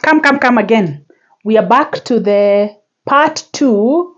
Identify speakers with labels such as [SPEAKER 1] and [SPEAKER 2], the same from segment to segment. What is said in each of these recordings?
[SPEAKER 1] Come again. We are back to the part 2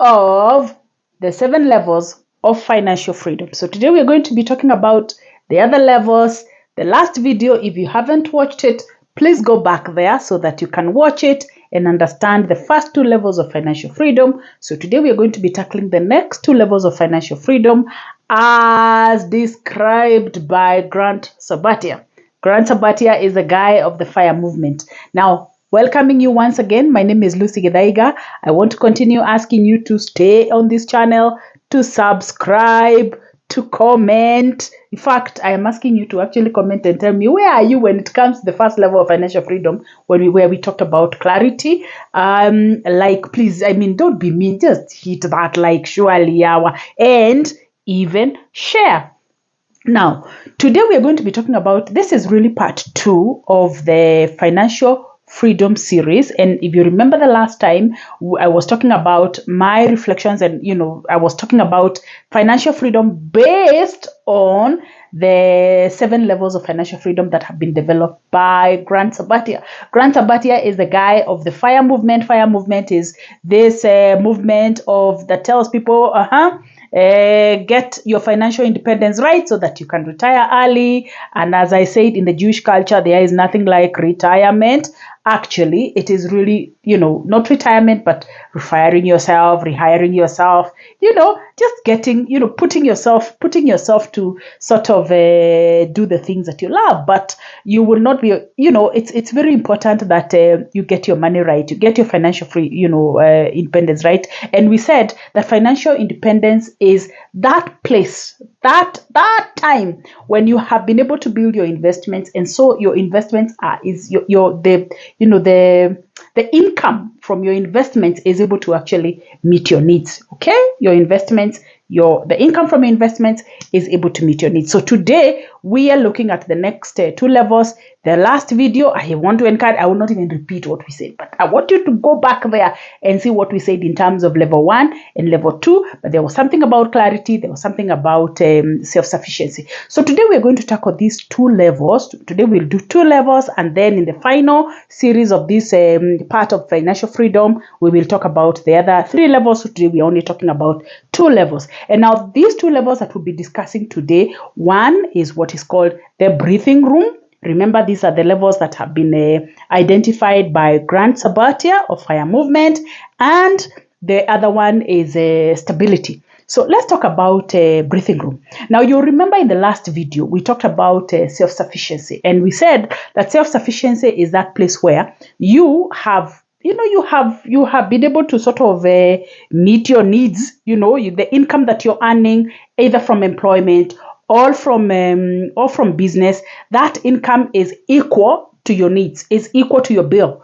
[SPEAKER 1] of the 7 levels of financial freedom. So today we are going to be talking about the other levels. The last video, if you haven't watched it, please go back there so that you can watch it and understand the first 2 levels of financial freedom. So today we are going to be tackling the next 2 levels of financial freedom as described by Grant Sabatia. Grant Sabatia is a guy of the FIRE movement. Now, welcoming you once again. My name is Lucy Gedaiga. I want to continue asking you to stay on this channel, to subscribe, to comment. In fact, I am asking you to actually comment and tell me where are you when it comes to the first level of financial freedom, where we talked about clarity. Please, don't be mean. Just hit that like surely and even share. Now, today we are going to be talking about, this is really part 2 of the financial freedom series. And if you remember the last time, I was talking about my reflections and, I was talking about financial freedom based on the 7 levels of financial freedom that have been developed by Grant Sabatia. Grant Sabatia is the guy of the FIRE movement. FIRE movement is this movement that tells people, get your financial independence right so that you can retire early. And as I said, in the Jewish culture, there is nothing like retirement. Actually, it is really, not retirement, but rehiring yourself, just getting, putting yourself to sort of do the things that you love. But you will not be, it's very important that you get your money right, you get your financial independence right. And we said that financial independence is that place, that time when you have been able to build your investments, and so your investments the income from your investments is able to actually meet your needs. Okay, your investments, the income from your investments is able to meet your needs. So today we are looking at the next 2 levels. The last video, I want to encourage, I will not even repeat what we said, but I want you to go back there and see what we said in terms of level 1 and level 2. But there was something about clarity, there was something about self-sufficiency. So today we're going to tackle these 2 levels. Today we'll do 2 levels, and then in the final series of this part of financial freedom, we will talk about the other 3 levels. So today we're only talking about 2 levels. And now these 2 levels that we'll be discussing today, one is what is called the breathing room. Remember, these are the levels that have been identified by Grant Sabatia of FIRE movement, and the other one is stability. So let's talk about breathing room. Now, you'll remember in the last video, we talked about self-sufficiency, and we said that self-sufficiency is that place where you have been able to sort of meet your needs, the income that you're earning, either from employment or from business, that income is equal to your needs, is equal to your bill.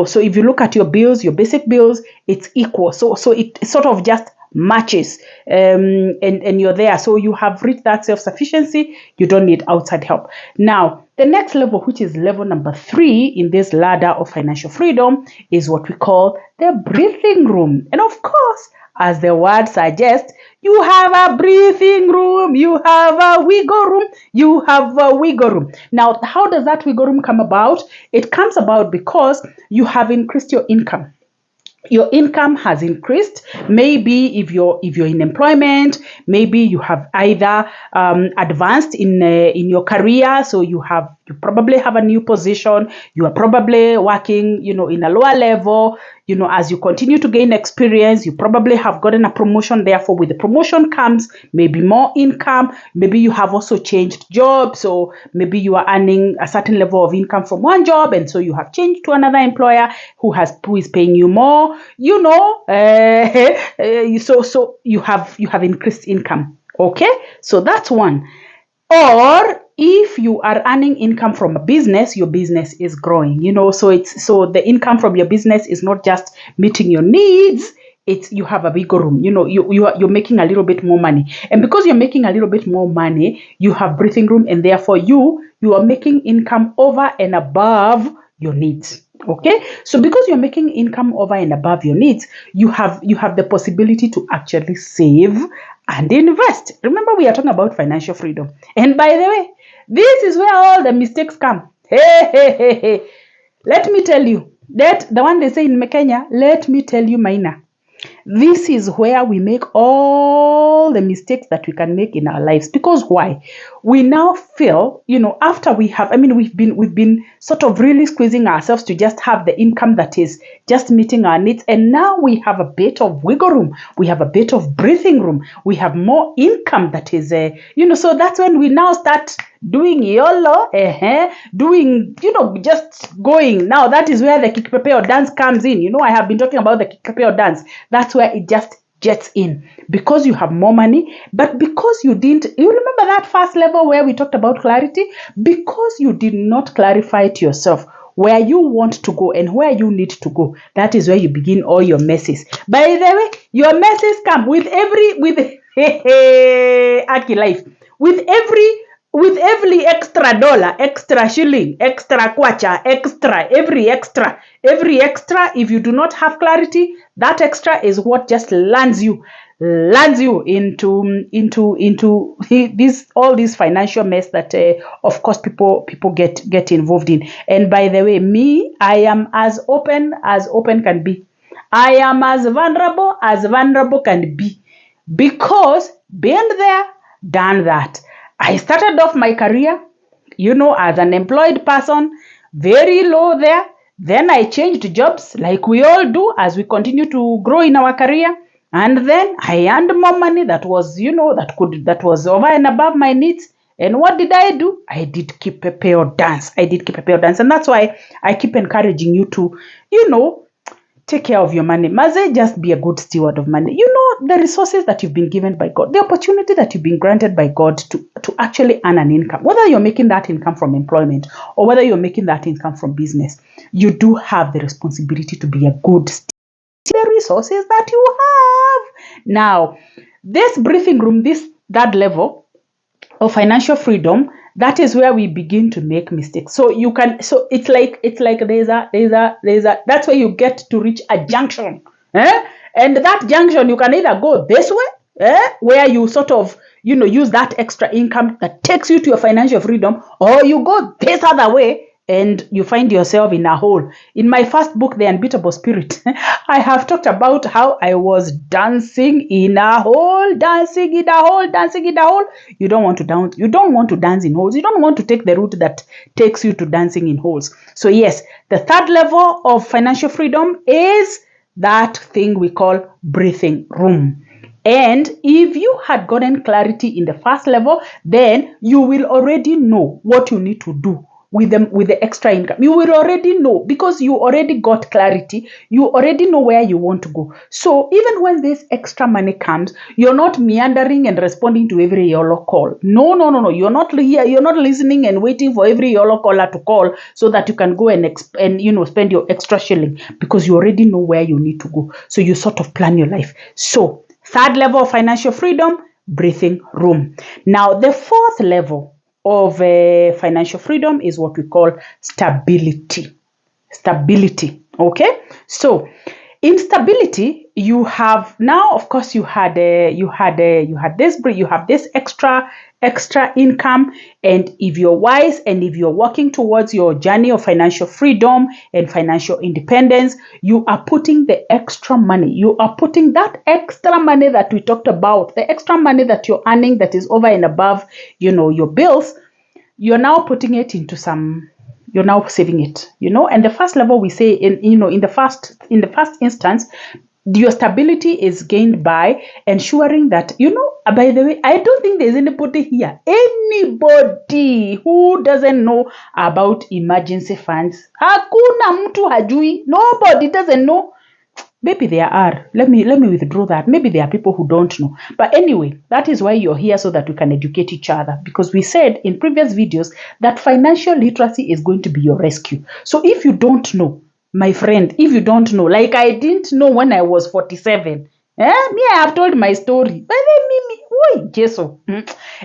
[SPEAKER 1] So if you look at your bills, your basic bills, it's equal. So it sort of just matches, and you're there. So you have reached that self-sufficiency. You don't need outside help. Now, the next level, which is level number 3 in this ladder of financial freedom, is what we call the breathing room. And of course, as the word suggests, you have a breathing room, you have a wiggle room, you have a wiggle room. Now, how does that wiggle room come about? It comes about because you have increased your income. Your income has increased. Maybe if you're in employment, maybe you have either advanced in your career, so you probably have a new position. You are probably working, in a lower level. As you continue to gain experience, you probably have gotten a promotion. Therefore, with the promotion comes maybe more income. Maybe you have also changed jobs. So maybe you are earning a certain level of income from one job, and so you have changed to another employer who is paying you more. So you have increased income. Okay, so that's one. Or if you are earning income from a business, your business is growing, so the income from your business is not just meeting your needs, you have a bigger room, you're making a little bit more money. And because you're making a little bit more money, you have breathing room, and therefore you are making income over and above your needs. Okay, so because you're making income over and above your needs, you have the possibility to actually save and invest. Remember, we are talking about financial freedom. And by the way, this is where all the mistakes come. Hey. let me tell you, that the one they say in Kenya, let me tell you, Maina. This is where we make all the mistakes that we can make in our lives. Because why? We now feel, after we have, we've been sort of really squeezing ourselves to just have the income that is just meeting our needs. And now we have a bit of wiggle room. We have a bit of breathing room. We have more income that is, so that's when we now start doing YOLO, doing, just going. Now that is where the Kikipepeo dance comes in. I have been talking about the Kikipepeo dance. That's where it just jets in, because you have more money, but because you remember that first level where we talked about clarity? Because you did not clarify to yourself where you want to go and where you need to go. That is where you begin all your messes. By the way, your messes come with Aki life, with every extra dollar, extra shilling, extra kwacha, every extra, if you do not have clarity, that extra is what just lands you into all this financial mess that of course people get involved in. And by the way, me, I am as open can be. I am as vulnerable can be, because been there, done that. I started off my career, as an employed person, very low there. Then I changed jobs like we all do as we continue to grow in our career. And then I earned more money that was, that was over and above my needs. And what did I do? I did keep a pay or dance. And that's why I keep encouraging you to, take care of your money. Maze, just be a good steward of money. The resources that you've been given by God, the opportunity that you've been granted by God to actually earn an income, whether you're making that income from employment or whether you're making that income from business, you do have the responsibility to be a good steward of the resources that you have. Now, this breathing room, that level of financial freedom, that is where we begin to make mistakes. So it's like there's a that's where you get to reach a junction, and that junction, you can either go this way, where you sort of use that extra income that takes you to your financial freedom, or you go this other way and you find yourself in a hole. In my first book, The Unbeatable Spirit, I have talked about how I was dancing in a hole. You don't want to dance. You don't want to dance in holes. You don't want to take the route that takes you to dancing in holes. So yes, the third level of financial freedom is that thing we call breathing room. And if you had gotten clarity in the first level, then you will already know what you need to do with the extra income. You will already know, because you already got clarity. You already know where you want to go. So even when this extra money comes, you're not meandering and responding to every YOLO call. No. You're not here. You're not listening and waiting for every YOLO caller to call so that you can go and spend your extra shilling, because you already know where you need to go. So you sort of plan your life. So third level of financial freedom, breathing room. Now the fourth level of financial freedom is what we call stability. Okay, so in stability, you have now, of course, you have this extra income, and if you're wise and if you're working towards your journey of financial freedom and financial independence, you are putting the extra money. You are putting that extra money that we talked about, the extra money that you're earning that is over and above, your bills. You're now putting it into you're now saving it, and the first level, we say in the first instance, your stability is gained by ensuring that, by the way, I don't think there's anybody here, anybody who doesn't know about emergency funds. Hakuna mtu hajui. Nobody doesn't know. Maybe there are. Let me withdraw that. Maybe there are people who don't know. But anyway, that is why you're here, so that we can educate each other. Because we said in previous videos that financial literacy is going to be your rescue. So if you don't know, my friend, if you don't know, like I didn't know when I was 47, me, I have told my story. But then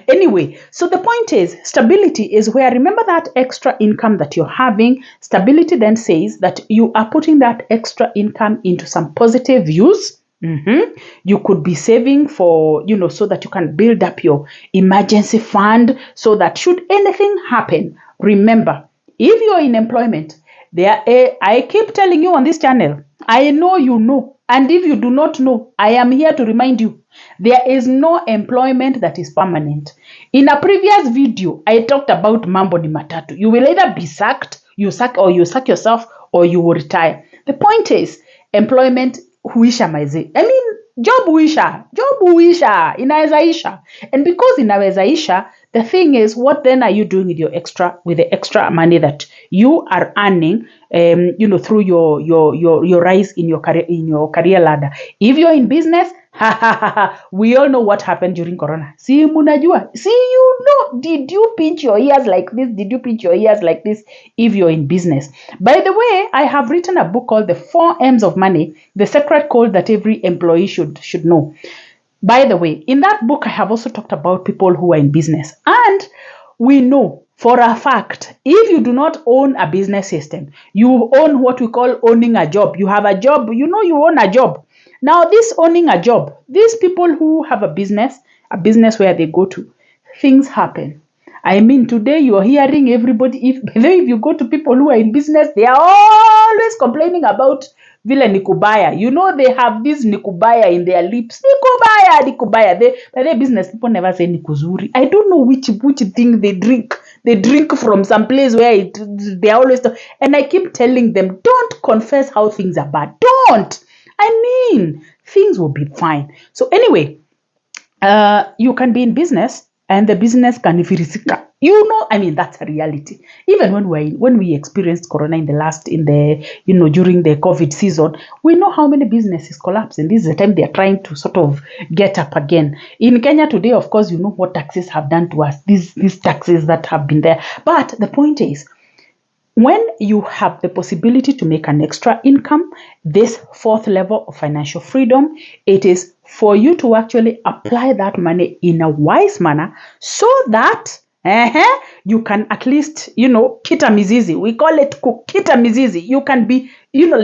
[SPEAKER 1] anyway, so the point is, stability is where, remember that extra income that you're having. Stability then says that you are putting that extra income into some positive use. You could be saving for, so that you can build up your emergency fund, so that should anything happen, remember, if you're in employment, I keep telling you on this channel, I know you know. And if you do not know, I am here to remind you, there is no employment that is permanent. In a previous video, I talked about mambo ni matatu. You will either be sacked, you sack yourself, or you will retire. The point is, employment huisha maize. I mean, job huisha, inaweza isha. And because inaweza isha, the thing is, what then are you doing with the extra money that you are earning, through your rise in your career ladder? If you're in business, we all know what happened during Corona. See, munajua. See, did you pinch your ears like this? Did you pinch your ears like this if you're in business? By the way, I have written a book called The 4 M's of Money, the secret code that every employee should know. By the way, in that book, I have also talked about people who are in business. And we know for a fact, if you do not own a business system, you own what we call owning a job. You have a job, you own a job. Now, this owning a job, these people who have a business where they go to, things happen. I mean, today you are hearing everybody, if you go to people who are in business, they are always complaining about vile nikubaya. They have this nikubaya in their lips. Nikubaya. By their business, people never say nikuzuri. I don't know which thing they drink. They drink from some place where they always, and I keep telling them, don't confess how things are bad. Don't. I mean, things will be fine. So anyway, you can be in business and the business can virisika. That's a reality. Even when we experienced Corona during the COVID season, we know how many businesses collapsed, and this is the time they are trying to sort of get up again. In Kenya today, of course, you know what taxes have done to us. These taxes that have been there. But the point is, when you have the possibility to make an extra income, this 4th level of financial freedom, it is for you to actually apply that money in a wise manner so that you can at least, kita mizizi. We call it kita mizizi. You can be,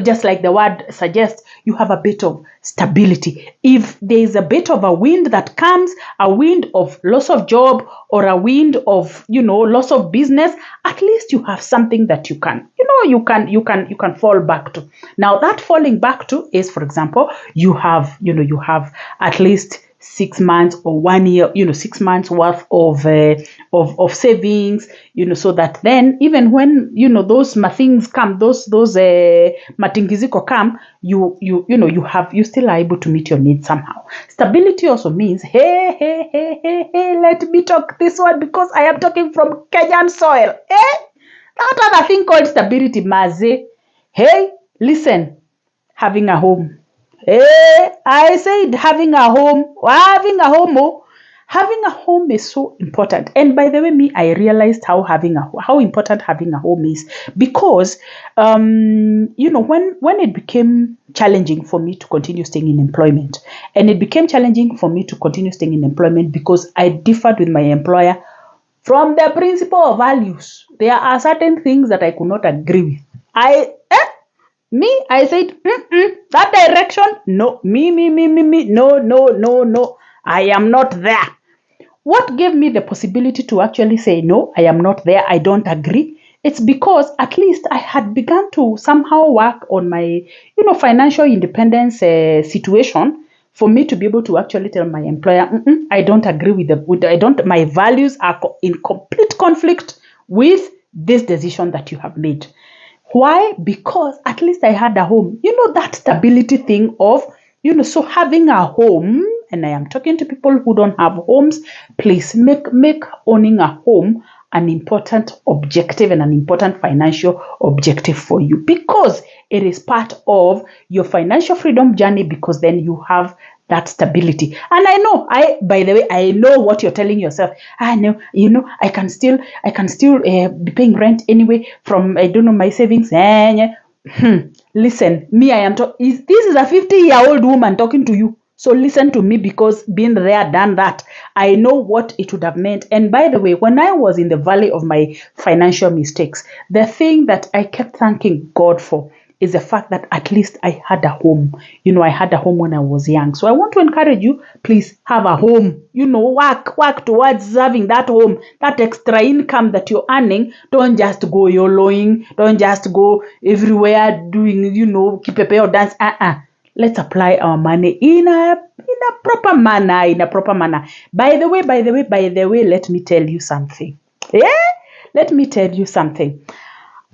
[SPEAKER 1] just like the word suggests, you have a bit of stability. If there is a bit of a wind that comes, a wind of loss of job or a wind of, loss of business, at least you have something that you can fall back to. Now, that falling back to is, for example, you have at least 6 months or 1 year, 6 months worth of savings, so that then even when, those things come, those matingiziko come, you still are able to meet your needs somehow. Stability also means, hey, let me talk this one because I am talking from Kenyan soil. That other thing called stability, maze. Hey, listen, having a home. I said having a home. Having a home is so important. And by the way, I realized how important having a home is, because when it became challenging for me to continue staying in employment, and it became challenging for me to continue staying in employment because I differed with my employer from the principle of values. There are certain things that I could not agree with. I said, that direction, no, no, I am not there. What gave me the possibility to actually say, no, I am not there, I don't agree? It's because at least I had begun to somehow work on my, financial independence situation for me to be able to actually tell my employer, I don't agree my values are in complete conflict with this decision that you have made. Why? Because at least I had a home. That stability thing of, so having a home, and I am talking to people who don't have homes, please make owning a home an important objective and an important financial objective for you, because it is part of your financial freedom journey, because then you have that stability. And by the way, I know what you're telling yourself. I know, I can still be paying rent anyway from, my savings. Listen, this is a 50-year-old woman talking to you. So listen to me, because being there, done that, I know what it would have meant. And by the way, when I was in the valley of my financial mistakes, the thing that I kept thanking God for is the fact that at least I had a home. I had a home when I was young. So I want to encourage you, please have a home. Work towards having that home, that extra income that you're earning. Don't just go YOLOing. Don't just go everywhere doing, keep a pay or dance. Let's apply our money in a proper manner. By the way, let me tell you something. Let me tell you something.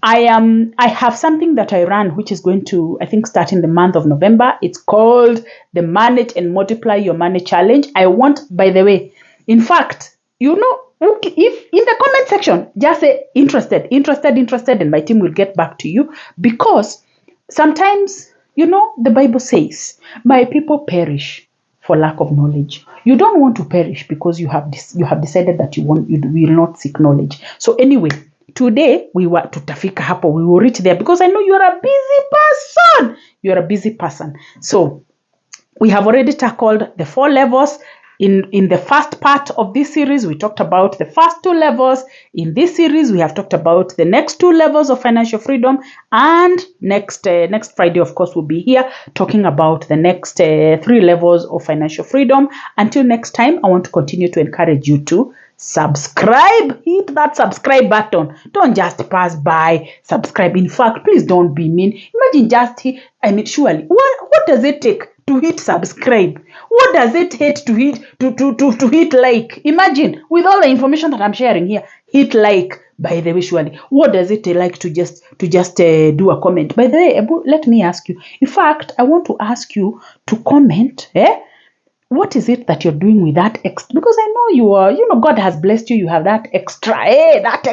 [SPEAKER 1] I have something that I run, which is going to, I think, start in the month of November. It's called the Manage and Multiply Your Money Challenge. I want, by the way, in fact, if in the comment section, just say interested, and my team will get back to you, because sometimes, the Bible says, my people perish for lack of knowledge. You don't want to perish because you have decided that you will not seek knowledge. So anyway, today we were tutafika hapo, we will reach there, because I know you are a busy person. You are a busy person. So we have already tackled the 4 levels. In the first part of this series, we talked about the first 2 levels. In this series, we have talked about the next 2 levels of financial freedom. And next Friday, of course, we'll be here talking about the next 3 levels of financial freedom. Until next time, I want to continue to encourage you to subscribe. Hit that subscribe button. Don't just pass by. Subscribe. In fact, please don't be mean. Imagine just surely, what does it take to hit subscribe? What does it take to hit like? Imagine, with all the information that I'm sharing here, hit like. By the way, surely, what does it like to just do a comment? By the way, let me ask you. In fact, I want to ask you to comment. What is it that you're doing with that extra? Because I know you are, God has blessed you. You have that extra, that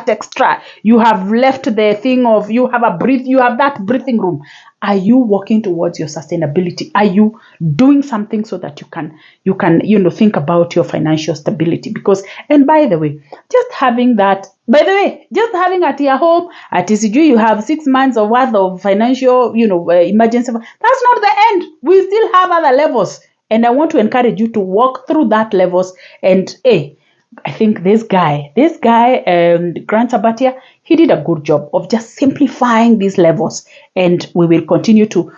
[SPEAKER 1] extra. You have left the thing of, you have that breathing room. Are you working towards your sustainability? Are you doing something so that you can, think about your financial stability? Because, and by the way, just having at your home, at TCG, you have 6 months of worth of financial, emergency. That's not the end. We still have other levels. And I want to encourage you to walk through that levels. And I think this guy, Grant Sabatia, he did a good job of just simplifying these levels. And we will continue to,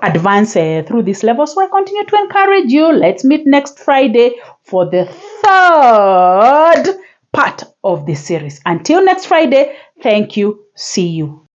[SPEAKER 1] advance through these levels. So I continue to encourage you. Let's meet next Friday for the 3rd part of this series. Until next Friday, thank you. See you.